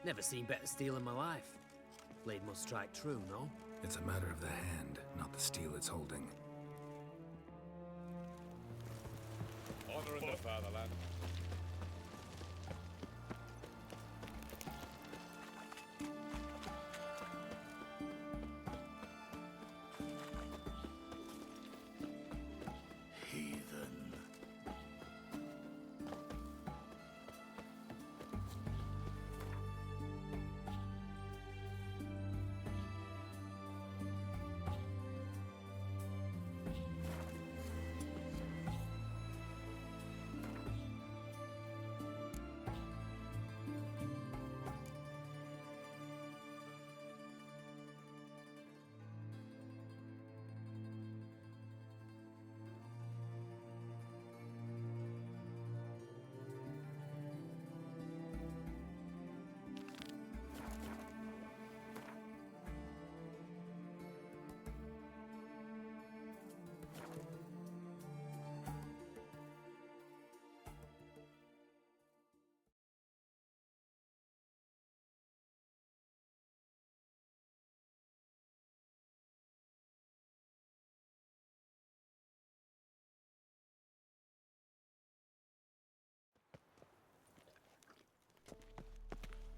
Never seen better steel in my life. Blade must strike true, no? It's a matter of the hand, not the steel it's holding. Honor in the fatherland. Heathen.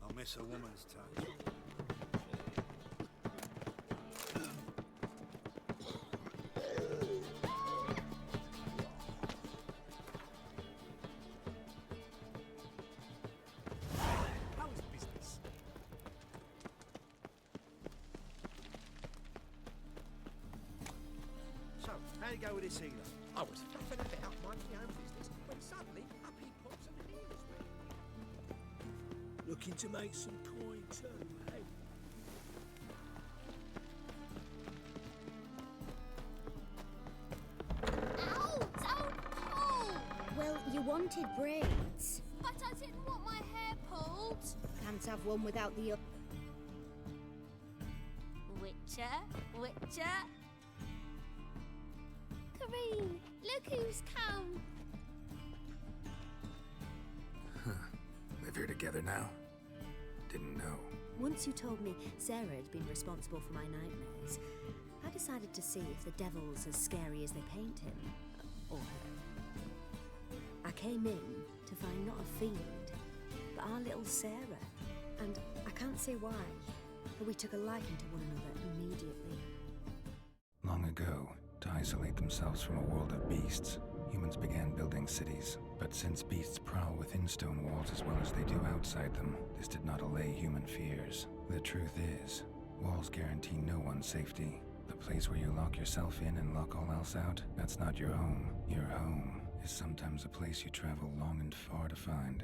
I'll miss a woman's touch. How is business? So, how you go with this healer? I was fluffing about minding my own business when suddenly up he pops and heals me. Looking to make some coin too, eh? Ow! Don't pull! Well, you wanted braids. But I didn't want my hair pulled. Can't have one without the other. Witcher. Kareen, look who's come. Live here together now? Didn't know. Once you told me Sarah had been responsible for my nightmares, I decided to see if the devil's as scary as they paint him. Or her. I came in to find not a fiend, but our little Sarah. And I can't say why, but we took a liking to one another immediately. Long ago, to isolate themselves from a world of beasts, humans began building cities. But since beasts prowl within stone walls as well as they do outside them, this did not allay human fears. The truth is, walls guarantee no one's safety. The place where you lock yourself in and lock all else out, that's not your home. Your home is sometimes a place you travel long and far to find.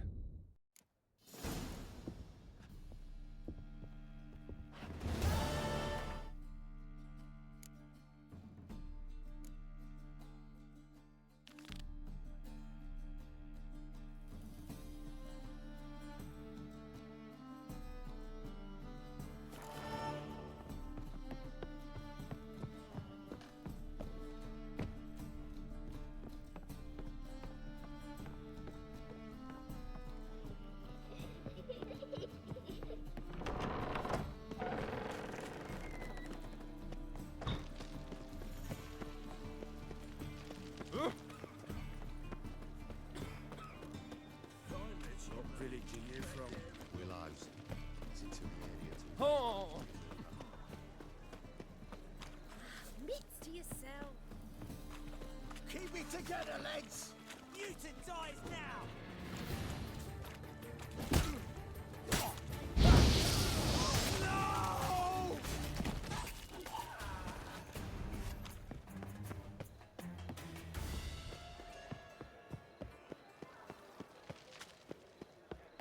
What village are you from? Willows. Is it too area to... Oh! Mitts to yourself. Keep it together, lads! Mutant dies now! No!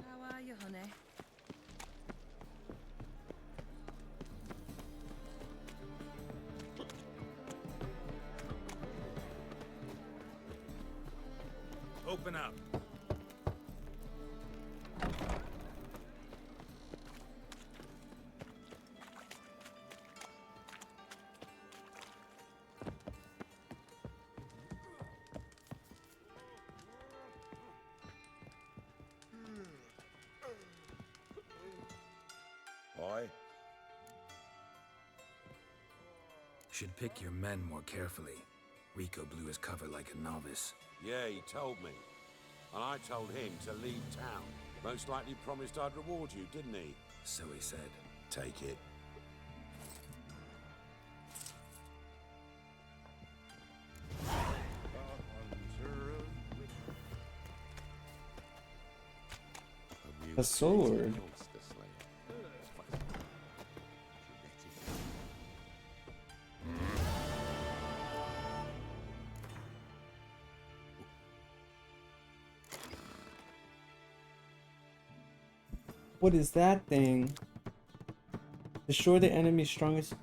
How are you, honey? Open up. should pick your men more carefully. Rico blew his cover like a novice. Yeah, he told me. And I told him to leave town. Most likely promised I'd reward you, didn't he? So he said. Take it. A sword. What is that thing? Destroy the enemy's strongest.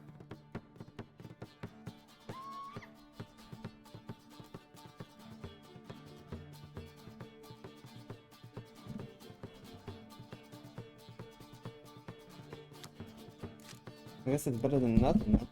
I guess it's better than nothing.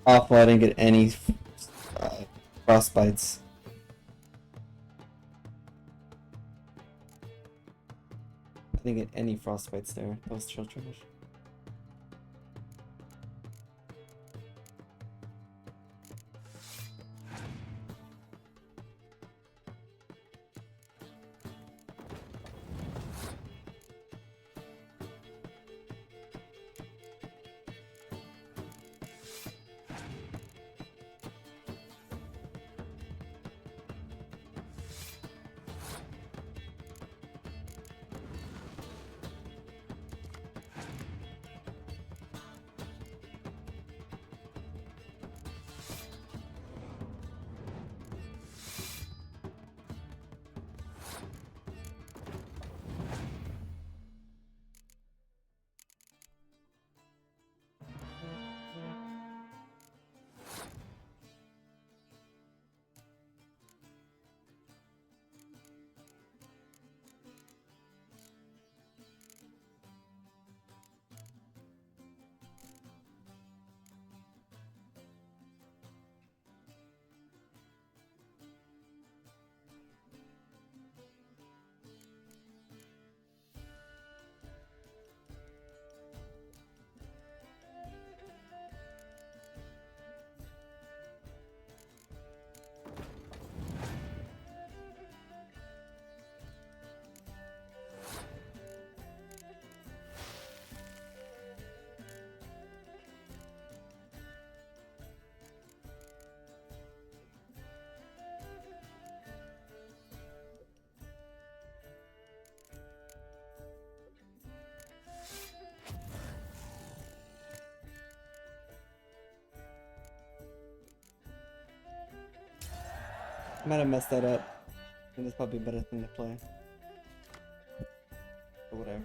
Awful, I didn't get any frostbites. I didn't get any frostbites there. That was chill trash. Might have messed that up. And that's probably a better thing to play. Or whatever.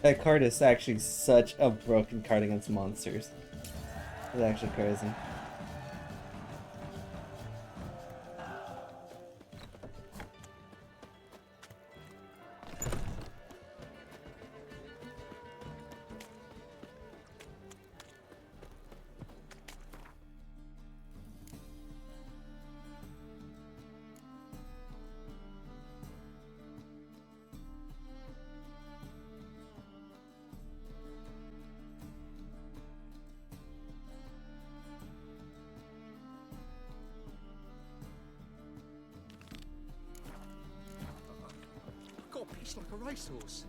That card is actually such a broken card against monsters. It's actually crazy. It's like a racehorse.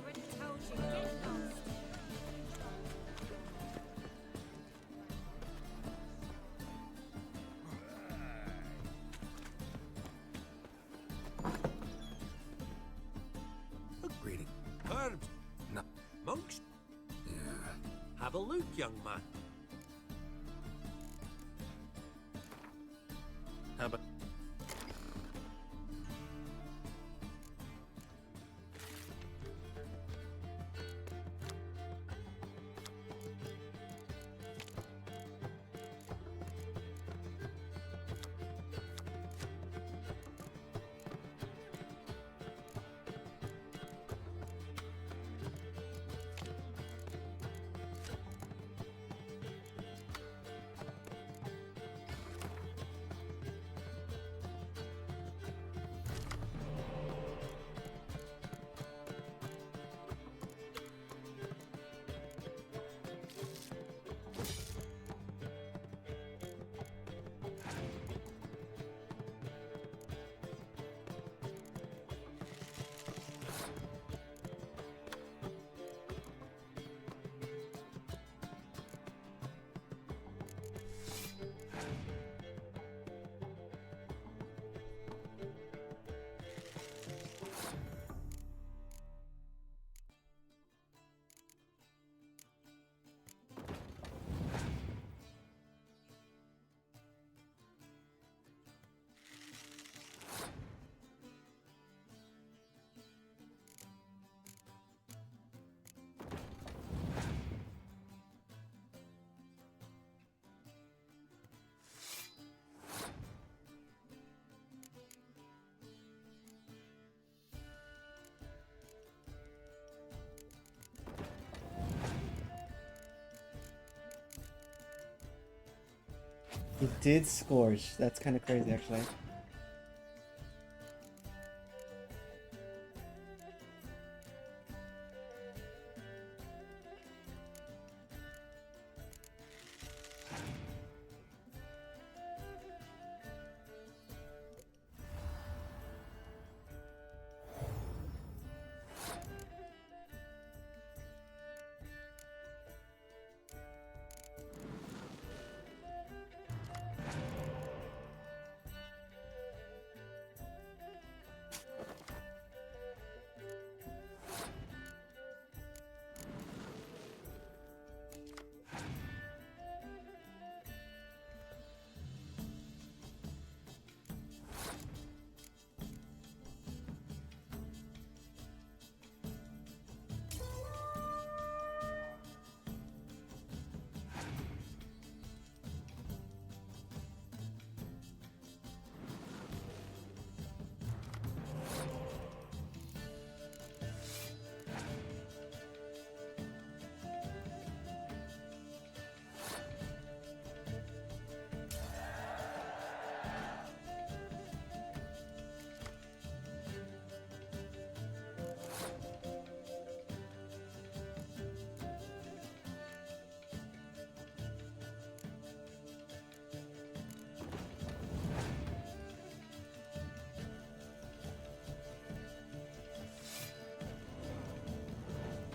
Already told you, get lost. Greeting. Herbs. No. Monks. Yeah. Have a look, young man. How about... He did scorch. That's kind of crazy, actually.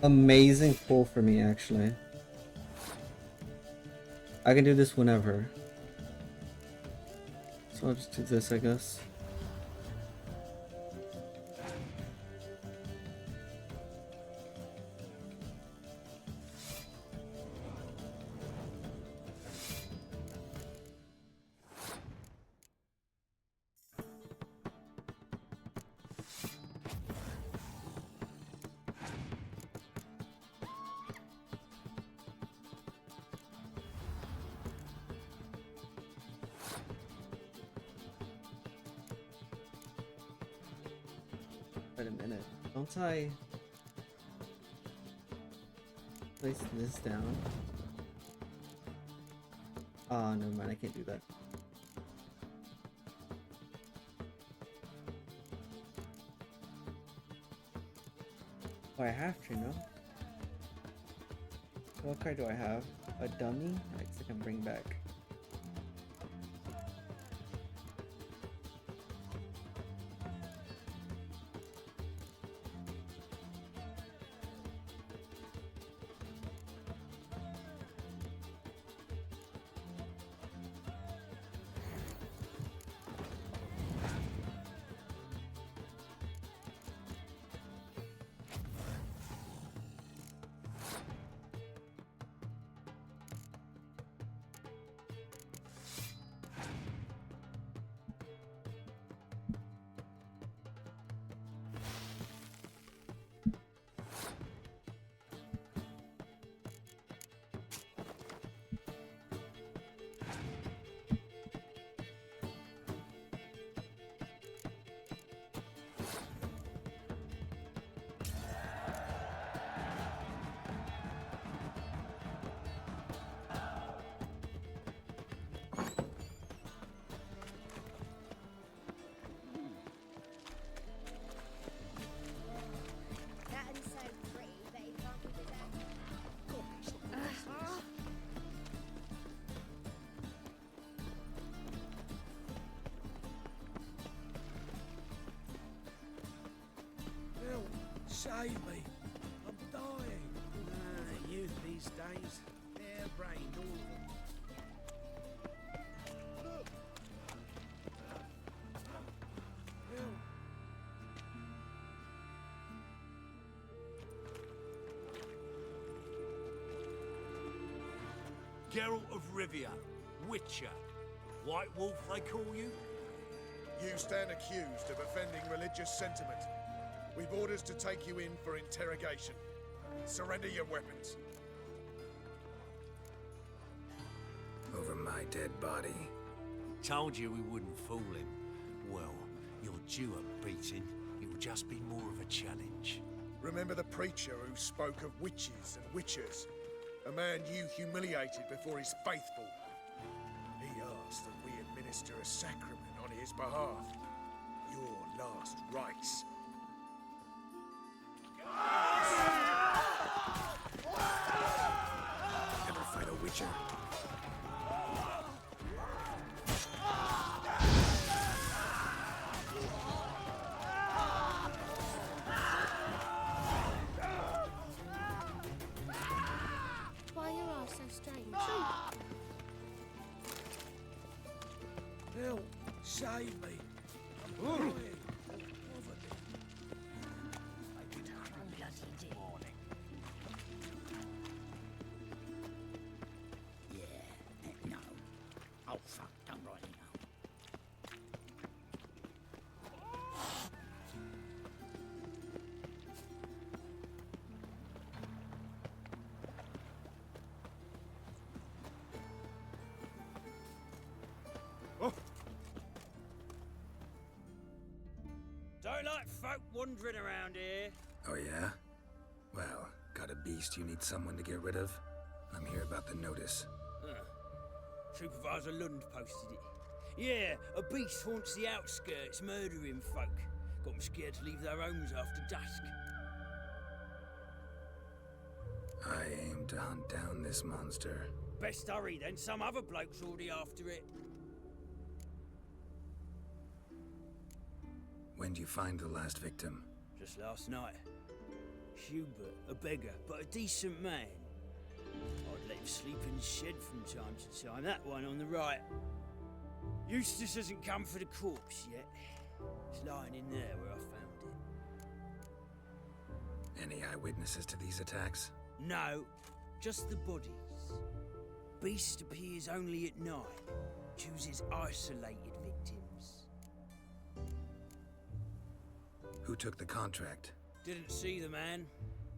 amazing pull for me, actually. I can do this whenever. So I'll just do this, I guess. Wait a minute. Don't I place this down? Oh, never mind. I can't do that. Oh, I have to, no? What card do I have? A dummy? I guess I can bring back. Save me. I'm dying. Youth these days. Hair-brained, all of them. Look. Geralt of Rivia, Witcher. White Wolf, they call you? You stand accused of offending religious sentiment. We've orders to take you in for interrogation. Surrender your weapons. Over my dead body. Told you we wouldn't fool him. Well, you're due a beating. It will just be more of a challenge. Remember the preacher who spoke of witches and witchers? A man you humiliated before his faithful. He asked that we administer a sacrament on his behalf. Your last rites. Ever fight a witcher? Why are your eyes so strange? Help. Save me. I'm dying. Don't like folk wandering around here. Oh yeah? Well, got a beast you need someone to get rid of? I'm here about the notice. Supervisor Lund posted it. Yeah, a beast haunts the outskirts, murdering folk. Got them scared to leave their homes after dusk. I aim to hunt down this monster. Best hurry then, some other bloke's already after it. When'd you find the last victim? Just last night. Hubert, a beggar, but a decent man. I'd let him sleep in the shed from time to time. That one on the right. Eustace hasn't come for the corpse yet. It's lying in there where I found it. Any eyewitnesses to these attacks? No, just the bodies. Beast appears only at night. Chooses isolated victims. Who took the contract? Didn't see the man.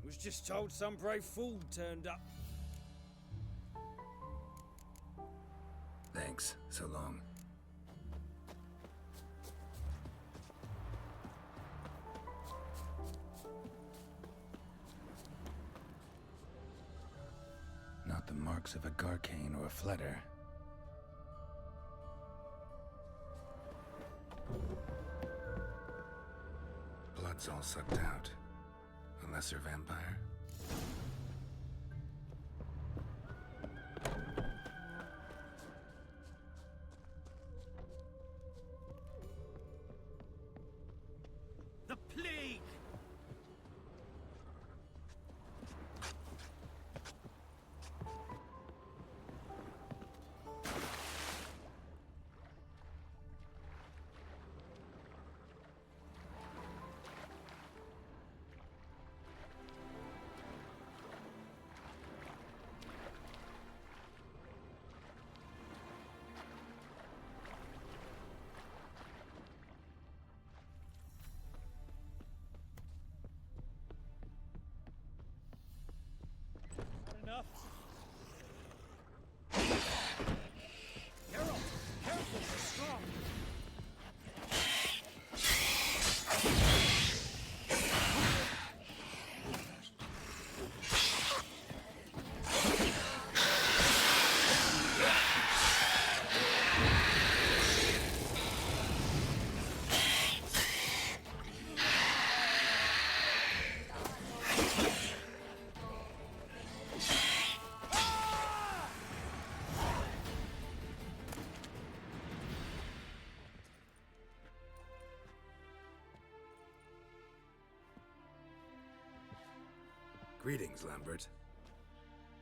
Was just told some brave fool turned up. Thanks. So long. Not the marks of a Garcane or a Fletter. Blood's all sucked out. A lesser vampire? The plague! Enough. Geralt, careful, they're strong. Greetings, Lambert.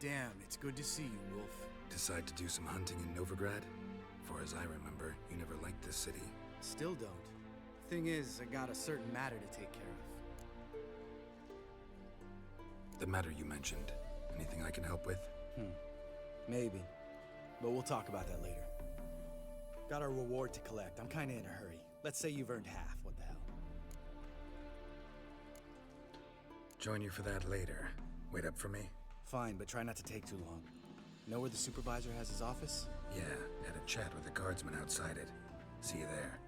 Damn, it's good to see you, Wolf. Decide to do some hunting in Novigrad? Far as I remember, you never liked this city. Still don't. Thing is, I got a certain matter to take care of. The matter you mentioned. Anything I can help with? Maybe. But we'll talk about that later. Got our reward to collect. I'm kinda in a hurry. Let's say you've earned half. What the hell? Join you for that later. Wait up for me? Fine, but try not to take too long. Know where the supervisor has his office? Yeah, had a chat with the guardsman outside it. See you there.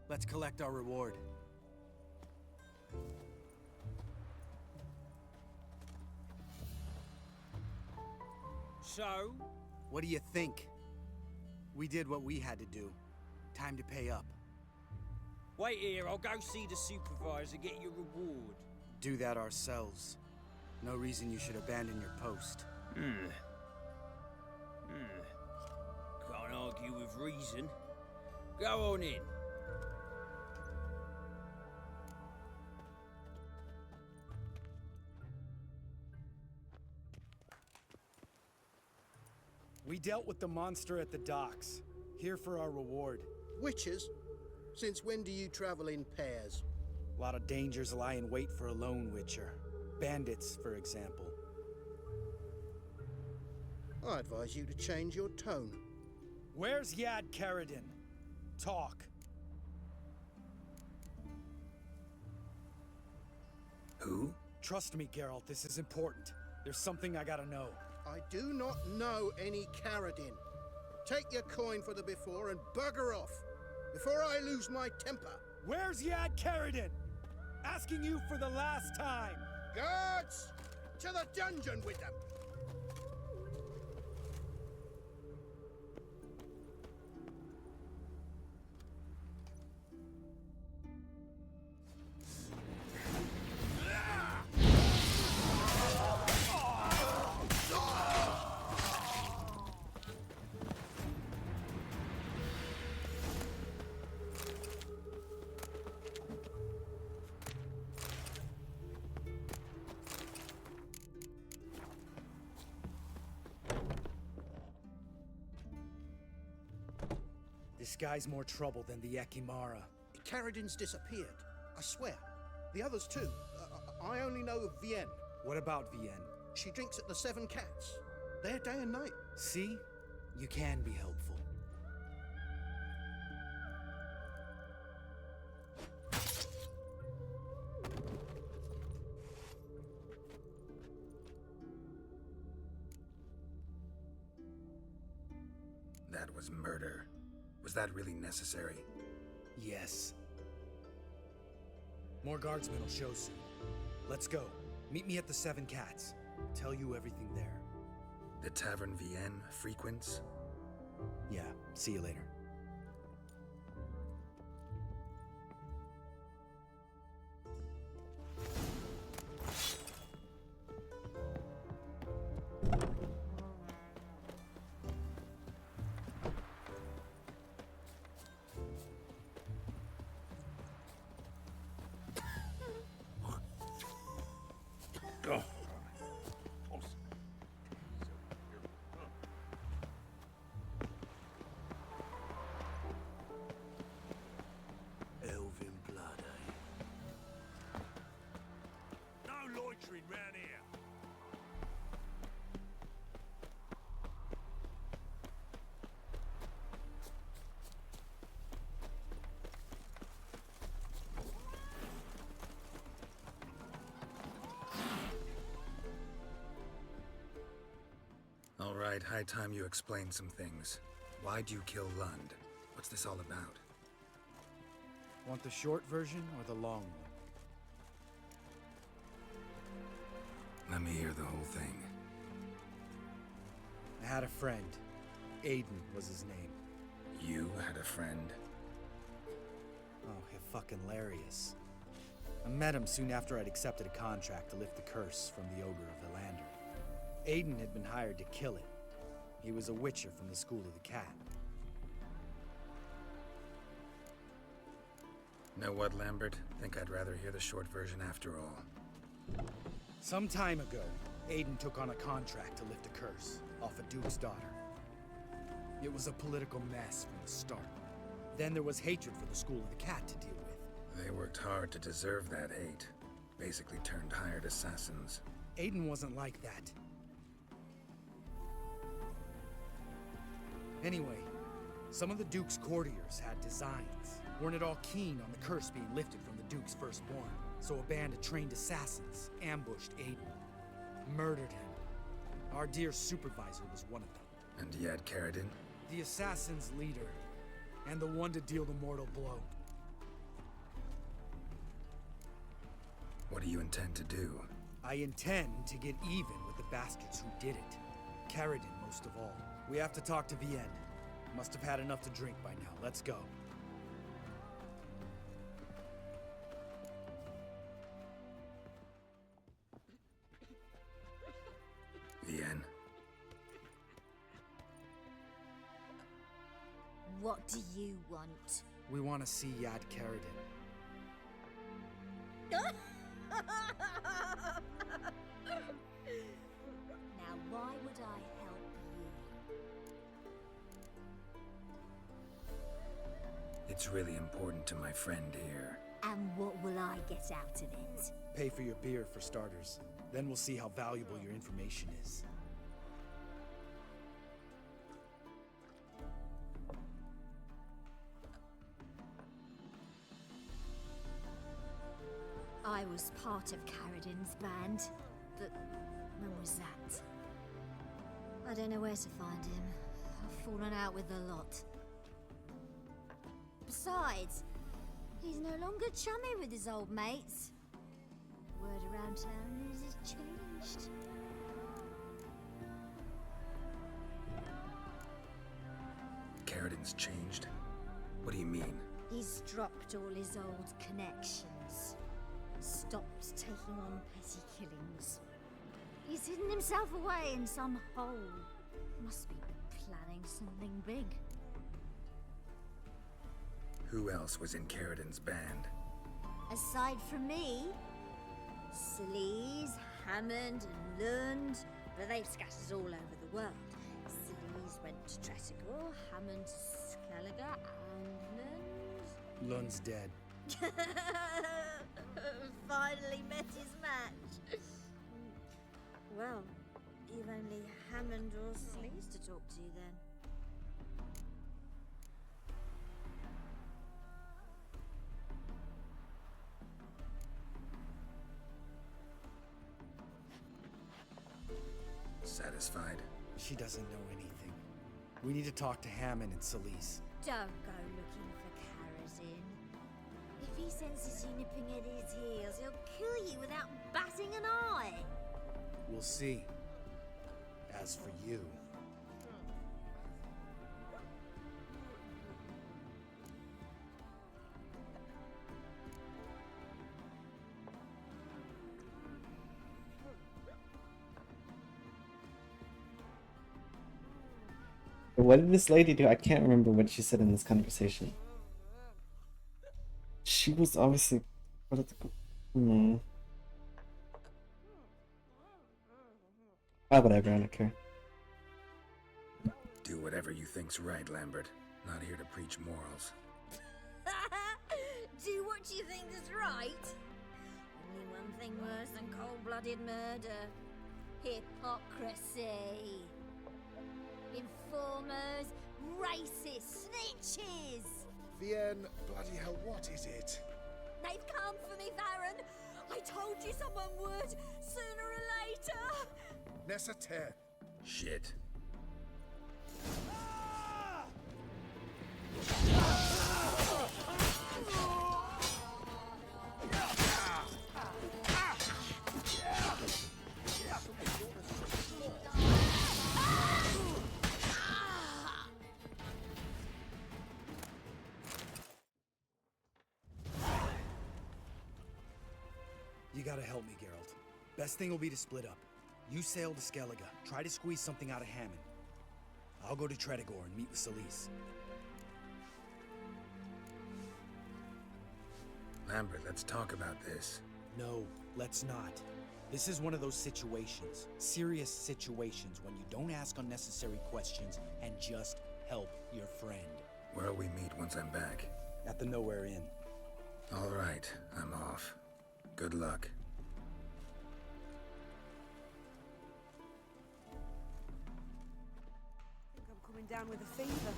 Let's collect our reward. So? What do you think? We did what we had to do. Time to pay up. Wait here, I'll go see the supervisor, get your reward. Do that ourselves. No reason you should abandon your post. Can't argue with reason. Go on in. We dealt with the monster at the docks. Here for our reward. Witches? Since when do you travel in pairs? A lot of dangers lie in wait for a lone witcher. Bandits, for example. I advise you to change your tone. Where's Yad Karadin? Talk. Who? Trust me, Geralt, this is important. There's something I gotta know. I do not know any Karadin. Take your coin for the before and bugger off, before I lose my temper. Where's Yad Karadin? Asking you for the last time. Guards! To the dungeon with them! This guy's more trouble than the Ekimara. Karadin's disappeared, I swear. The others too. I only know of Vienne. What about Vienne? She drinks at the Seven Cats. There day and night. See? You can be helpful. That was murder. Was that really necessary? Yes. More guardsmen will show soon. Let's go. Meet me at the Seven Cats. Tell you everything there. The Tavern Vienne frequents? Yeah, see you later. Elven blood, eh? No loitering round here. All right, high time you explain some things. Why'd you kill Lund? What's this all about? Want the short version or the long one? Let me hear the whole thing. I had a friend. Aiden was his name. You had a friend? Oh, fucking-larious. I met him soon after I'd accepted a contract to lift the curse from the Ogre of Elander. Aiden had been hired to kill it. He was a witcher from the School of the Cat. Know what, Lambert? Think I'd rather hear the short version after all. Some time ago, Aiden took on a contract to lift a curse off a duke's daughter. It was a political mess from the start. Then there was hatred for the School of the Cat to deal with. They worked hard to deserve that hate. Basically turned hired assassins. Aiden wasn't like that. Anyway, some of the Duke's courtiers had designs. Weren't at all keen on the curse being lifted from the Duke's firstborn, so a band of trained assassins ambushed Aiden. Murdered him. Our dear supervisor was one of them. And Yad Karadin? The assassin's leader, and the one to deal the mortal blow. What do you intend to do? I intend to get even with the bastards who did it. Karadin most of all. We have to talk to Vienne. Must have had enough to drink by now. Let's go. Vienne. What do you want? We want to see Yad Karadin. Now, why would I help you? It's really important to my friend here. And what will I get out of it? Pay for your beer, for starters. Then we'll see how valuable your information is. I was part of Karadin's band, but when was that? I don't know where to find him. I've fallen out with a lot. Besides, he's no longer chummy with his old mates. Word around town is he's changed. Carradin's changed? What do you mean? He's dropped all his old connections. Stopped taking on petty killings. He's hidden himself away in some hole. Must be planning something big. Who else was in Carradin's band? Aside from me, Sleaze, Hammond and Lund, but they've scattered all over the world. Sleaze went to Tresigor, Hammond to Skellige, and Lund... Lund's dead. Finally met his match. Well, you've only Hammond or Sleaze to talk to then. Satisfied? She doesn't know anything. We need to talk to Hammond and Sleaze. Don't go looking for Carradin. If he senses you nipping at his heels, he'll kill you without batting an eye. We'll see. As for you... What did this lady do? I can't remember what she said in this conversation. She was obviously political. Ah, whatever, I don't care. Do whatever you think's right, Lambert. Not here to preach morals. Do what you think is right. Only one thing worse than cold-blooded murder. Hypocrisy. Informers, racists, snitches! Vienne, bloody hell, what is it? They've come for me, Baron! I told you someone would, sooner or later! Necessaire. Shit. You gotta help me, Geralt. Best thing will be to split up. You sail to Skellige, try to squeeze something out of Hammond. I'll go to Tredigor and meet with Sleaze. Lambert, let's talk about this. No, let's not. This is one of those situations, serious situations, when you don't ask unnecessary questions and just help your friend. Where'll we meet once I'm back? At the Nowhere Inn. All right, I'm off. Good luck. I think I'm coming down with a fever.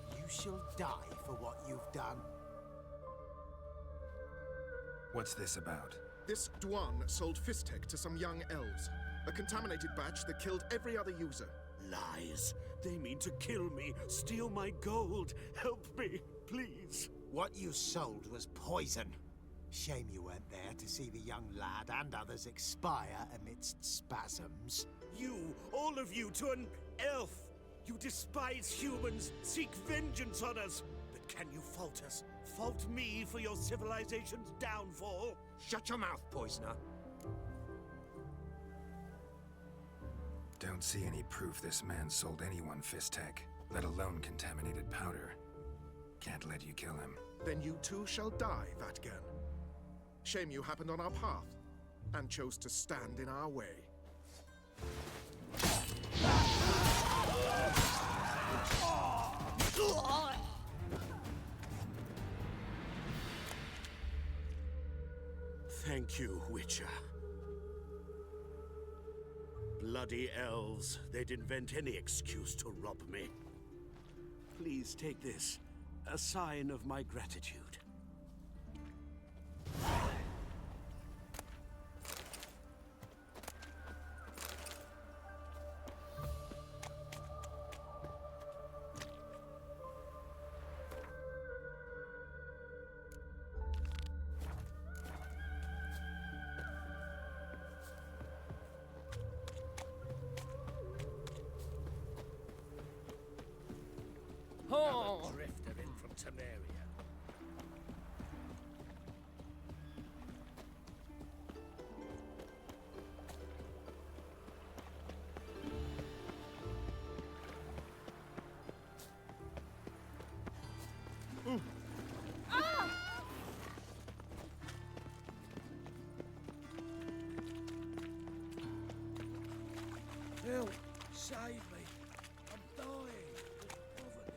You shall die for what you've done. What's this about? This Dwan sold Fistek to some young elves. A contaminated batch that killed every other user. Lies. They mean to kill me, steal my gold. Help me, please. What you sold was poison. Shame you weren't there to see the young lad and others expire amidst spasms. You, all of you, to an elf. You despise humans, seek vengeance on us. But can you fault us? Fault me for your civilization's downfall? Shut your mouth, poisoner. Don't see any proof this man sold anyone Fistech, let alone contaminated powder. Can't let you kill him. Then you too shall die, Vatgan. Shame you happened on our path, and chose to stand in our way. Thank you, Witcher. Bloody elves. They'd invent any excuse to rob me. Please take this. A sign of my gratitude. Another drifter in from Temeria. Help! Save me! I'm dying of poverty.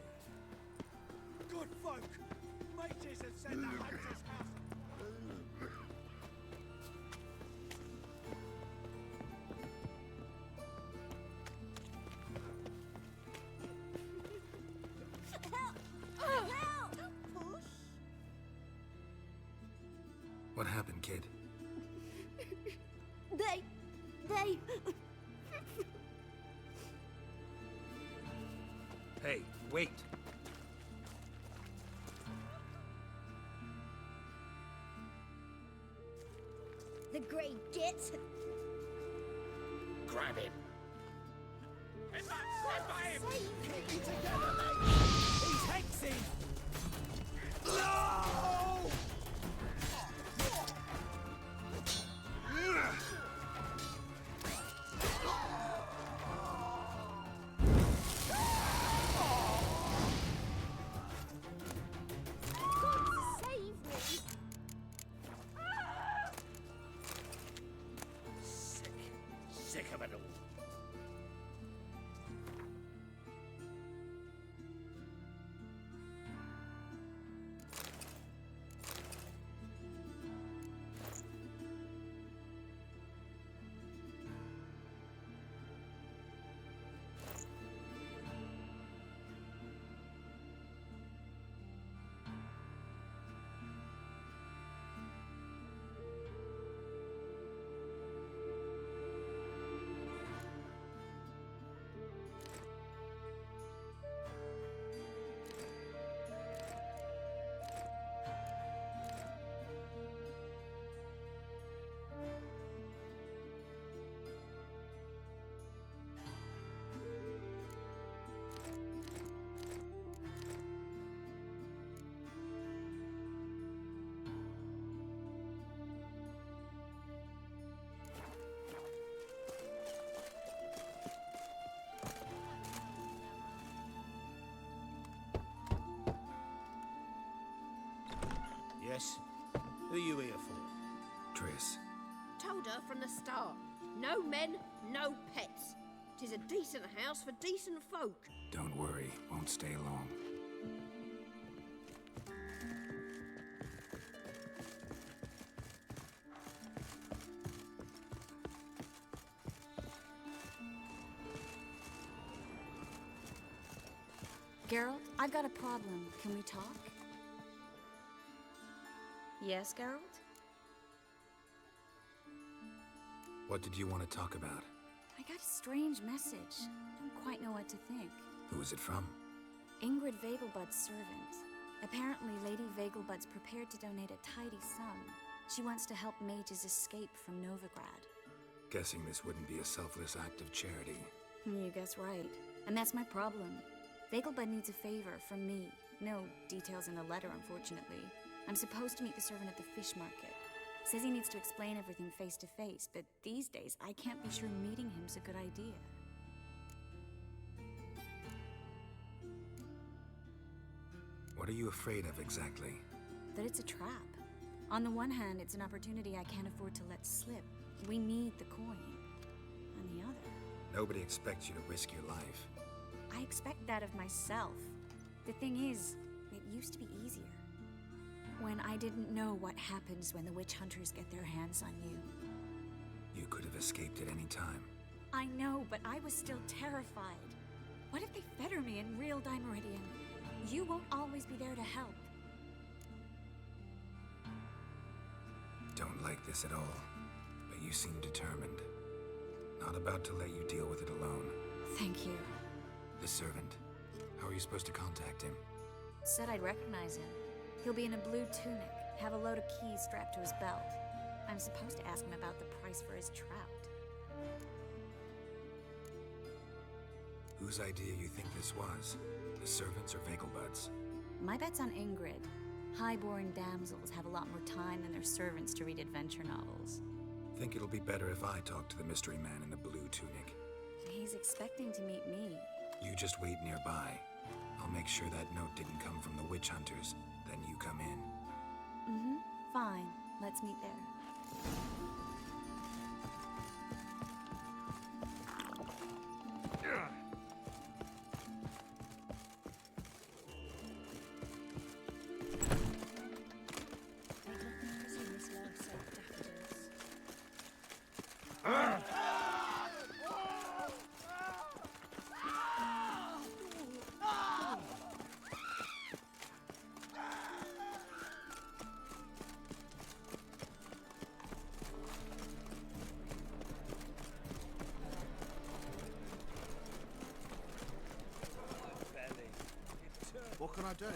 Good folk! Mages have sent the hunter's house! Help! Help! Push! What happened, kid? They... Hey, wait. The great git! Grab him! Stand by him! Save me! Together, mate! He's hexing! No! God, save me! Sick of it all. Yes? Who are you here for? Triss. Told her from the start. No men, no pets. 'Tis a decent house for decent folk. Don't worry, won't stay long. Geralt, I've got a problem. Can we talk? Yes, Geralt? What did you want to talk about? I got a strange message. Don't quite know what to think. Who is it from? Ingrid Vegelbud's servant. Apparently, Lady Vegelbud's prepared to donate a tidy sum. She wants to help mages escape from Novigrad. Guessing this wouldn't be a selfless act of charity. You guess right. And that's my problem. Vegelbud needs a favor from me. No details in the letter, unfortunately. I'm supposed to meet the servant at the fish market. Says he needs to explain everything face to face, but these days I can't be sure meeting him's a good idea. What are you afraid of exactly? That it's a trap. On the one hand, it's an opportunity I can't afford to let slip. We need the coin. On the other... Nobody expects you to risk your life. I expect that of myself. The thing is, it used to be easier. When I didn't know what happens when the witch hunters get their hands on you. You could have escaped at any time. I know, but I was still terrified. What if they fetter me in real Dimeridian? You won't always be there to help. Don't like this at all, but you seem determined. Not about to let you deal with it alone. Thank you. The servant. How are you supposed to contact him? Said I'd recognize him. He'll be in a blue tunic, have a load of keys strapped to his belt. I'm supposed to ask him about the price for his trout. Whose idea you think this was? The servants or Vegelbud's? My bet's on Ingrid. High-born damsels have a lot more time than their servants to read adventure novels. Think it'll be better if I talk to the mystery man in the blue tunic. He's expecting to meet me. You just wait nearby. I'll make sure that note didn't come from the witch hunters. Then you come in. Mm-hmm. Fine. Let's meet there. What can I do?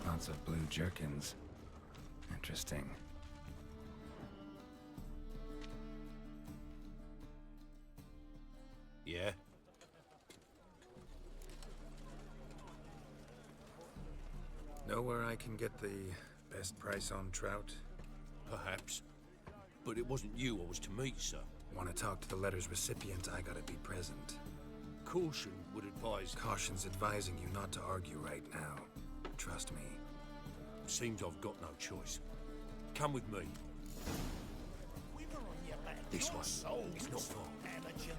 Lots of blue jerkins. Interesting. Yeah? Know where I can get the best price on trout? Perhaps. But it wasn't you I was to meet, sir. Want to talk to the letter's recipient, I gotta be present. Caution would advise... Caution's advising you not to argue right now. Trust me. Seems I've got no choice. Come with me. This way. It's not far. Amateur.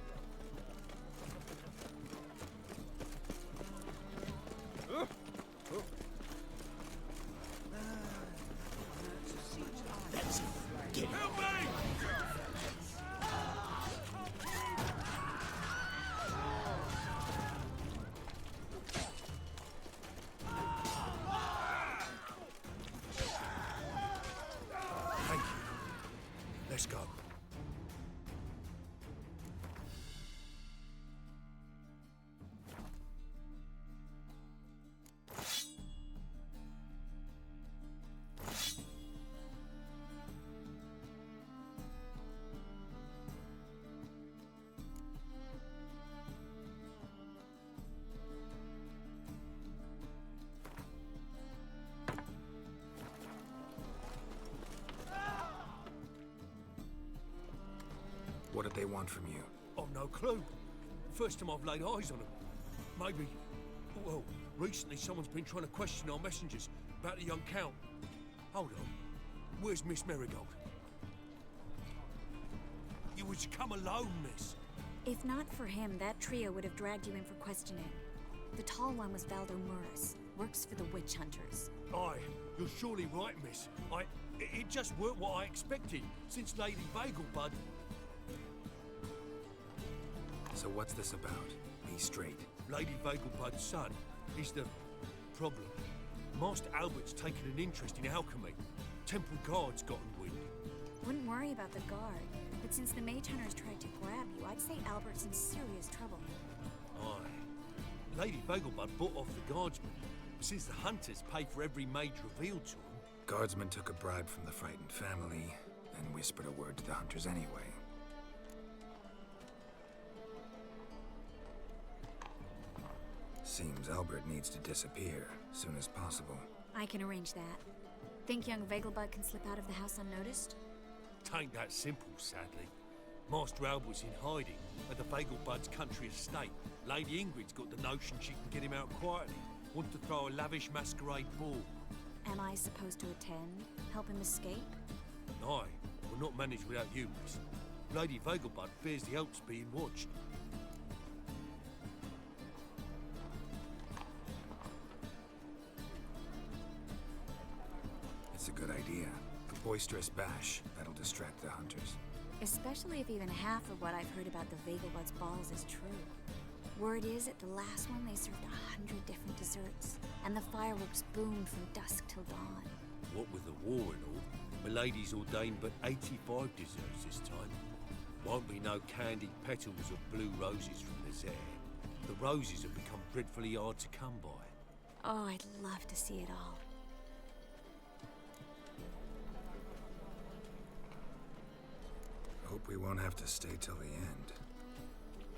That's it. Get help me! Thank you. Let's go. What did they want from you? I've no clue. First time I've laid eyes on them. Maybe... Well, recently someone's been trying to question our messengers about the young Count. Hold on. Where's Miss Marigold? You was to come alone, miss. If not for him, that trio would have dragged you in for questioning. The tall one was Valdo Murris. Works for the witch hunters. Aye, you're surely right, miss. It just weren't what I expected, since Lady Vegelbud... So what's this about? Be straight. Lady Vegelbud's son is the problem. Master Albert's taken an interest in alchemy. Temple Guard's gotten wind. Wouldn't worry about the guard, but since the mage hunters tried to grab you, I'd say Albert's in serious trouble. Aye. Lady Vegelbud bought off the guardsmen, since the hunters pay for every mage revealed to them. Guardsmen took a bribe from the frightened family, then whispered a word to the hunters anyway. Seems Albert needs to disappear soon as possible. I can arrange that. Think young Vegelbud can slip out of the house unnoticed? Tain't that simple, sadly. Master Albert's in hiding at the Vegelbud's country estate. Lady Ingrid's got the notion she can get him out quietly. Wants to throw a lavish masquerade ball. Am I supposed to attend? Help him escape? Aye, we'll not manage without you, miss. Lady Vegelbud bears the Alps being watched. It's a good idea. A boisterous bash that'll distract the hunters. Especially if even half of what I've heard about the Vegelbud's balls is true. Word is, at the last one they served 100 different desserts, and the fireworks boomed from dusk till dawn. What with the war and all, Milady's ordained but 85 desserts this time. Won't be no candied petals or blue roses from the Zaire. The roses have become dreadfully hard to come by. Oh, I'd love to see it all. Hope we won't have to stay till the end.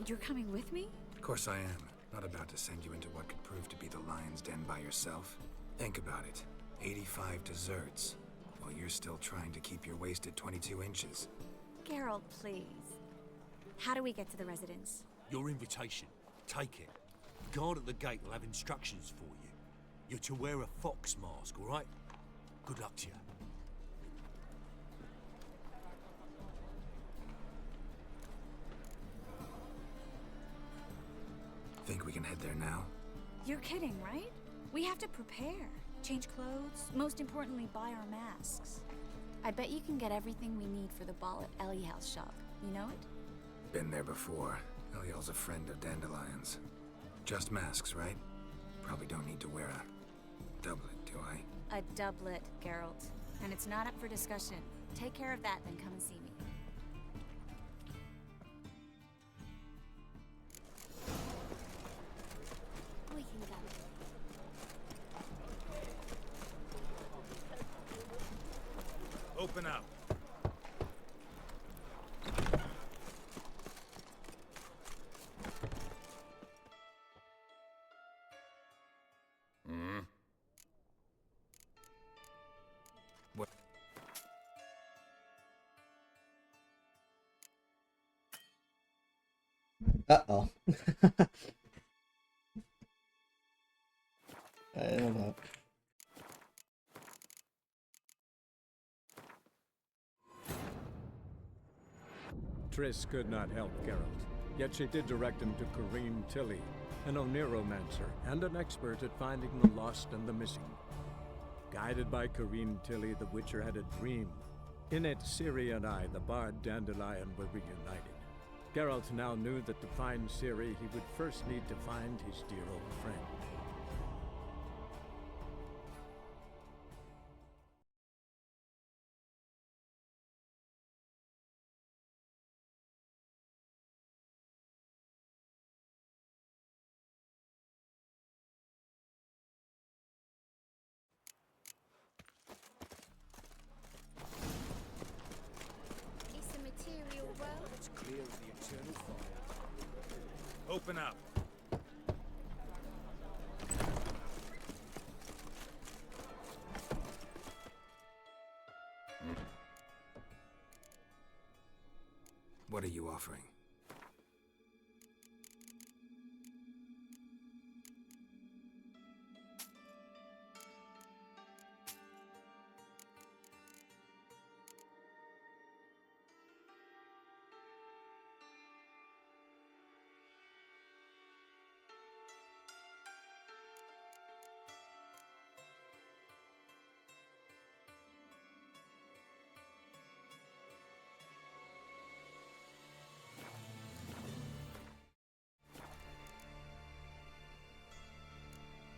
You're coming with me? Of course I am. Not about to send you into what could prove to be the lion's den by yourself. Think about it. 85 desserts, while you're still trying to keep your waist at 22 inches. Geralt, please. How do we get to the residence? Your invitation. Take it. The guard at the gate will have instructions for you. You're to wear a fox mask, all right? Good luck to you. Think we can head there now? You're kidding, right? We have to prepare. Change clothes, most importantly, buy our masks. I bet you can get everything we need for the ball at Eliel's shop. You know it? Been there before. Eliel's a friend of Dandelion's. Just masks, right? Probably don't need to wear a doublet, do I? A doublet, Geralt. And it's not up for discussion. Take care of that, then come and see me. We can go. Open up. What? Uh-oh. I don't know. Triss could not help Geralt, yet she did direct him to Corrine Tilly, an Oniromancer and an expert at finding the lost and the missing. Guided by Corrine Tilly, the Witcher had a dream. In it, Ciri and I, the bard Dandelion, were reunited. Geralt now knew that to find Ciri, he would first need to find his dear old friend. It's a material world. It's clear of the eternal fire. Open up. What are you offering?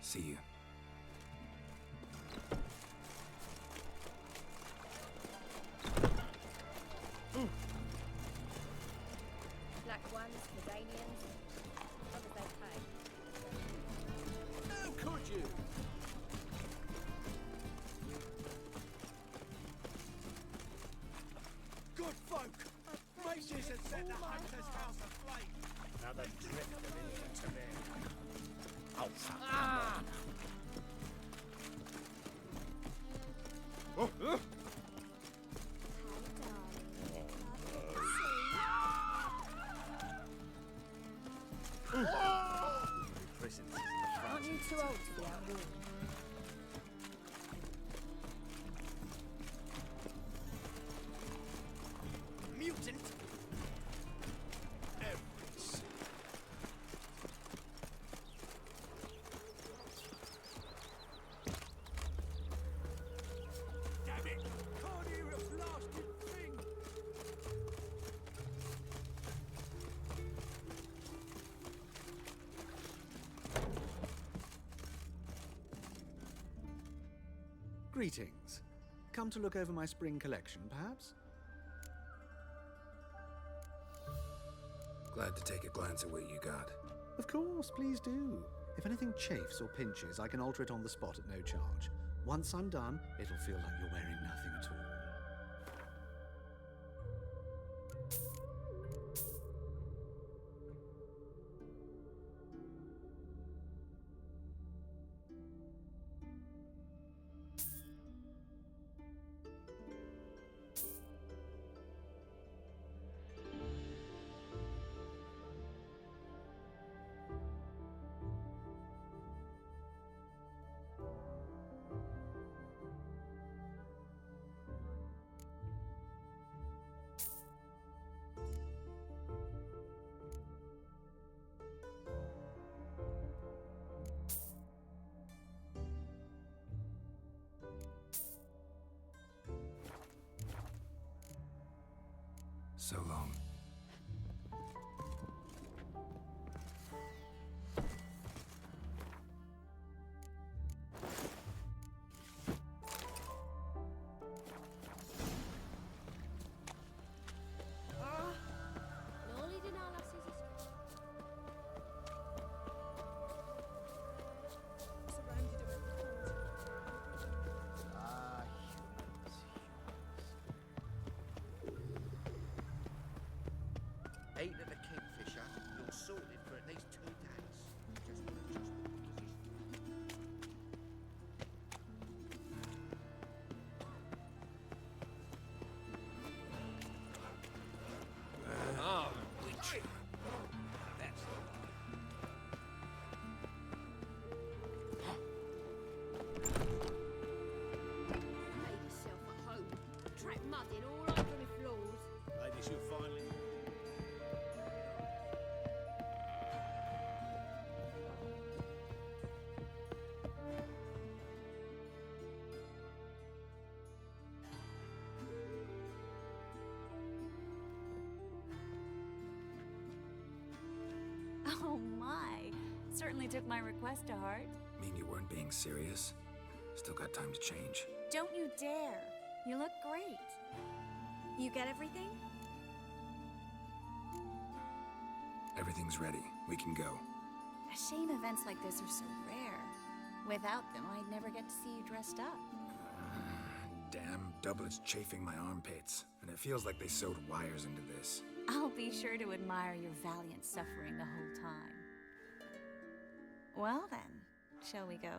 See you. Black ones, Medanians, others they pay. How could you? Good folk! Mages had set the hunter's house aflame. Another drift of infants of air. I'll Aren't you too old to be outdoors? Mutant! Damn it! Can't hear a blasted thing! Greetings. Come to look over my spring collection, perhaps? Glad to take a glance at what you got. Of course, please do. If anything chafes or pinches, I can alter it on the spot at no charge. Once I'm done, it'll feel like you're wearing nothing at all. So long. Ain't at the Kingfisher, you're sorted for at least 2 days. Ah, witch. That's the Made yourself at home. Track mud in all over my floors. Ladies, you'll finally... Oh my. Certainly took my request to heart. Mean you weren't being serious? Still got time to change. Don't you dare. You look great. You get everything? Everything's ready. We can go. A shame events like this are so rare. Without them, I'd never get to see you dressed up. Damn doublet's chafing my armpits, and it feels like they sewed wires into this. I'll be sure to admire your valiant suffering the whole time. Well then, shall we go?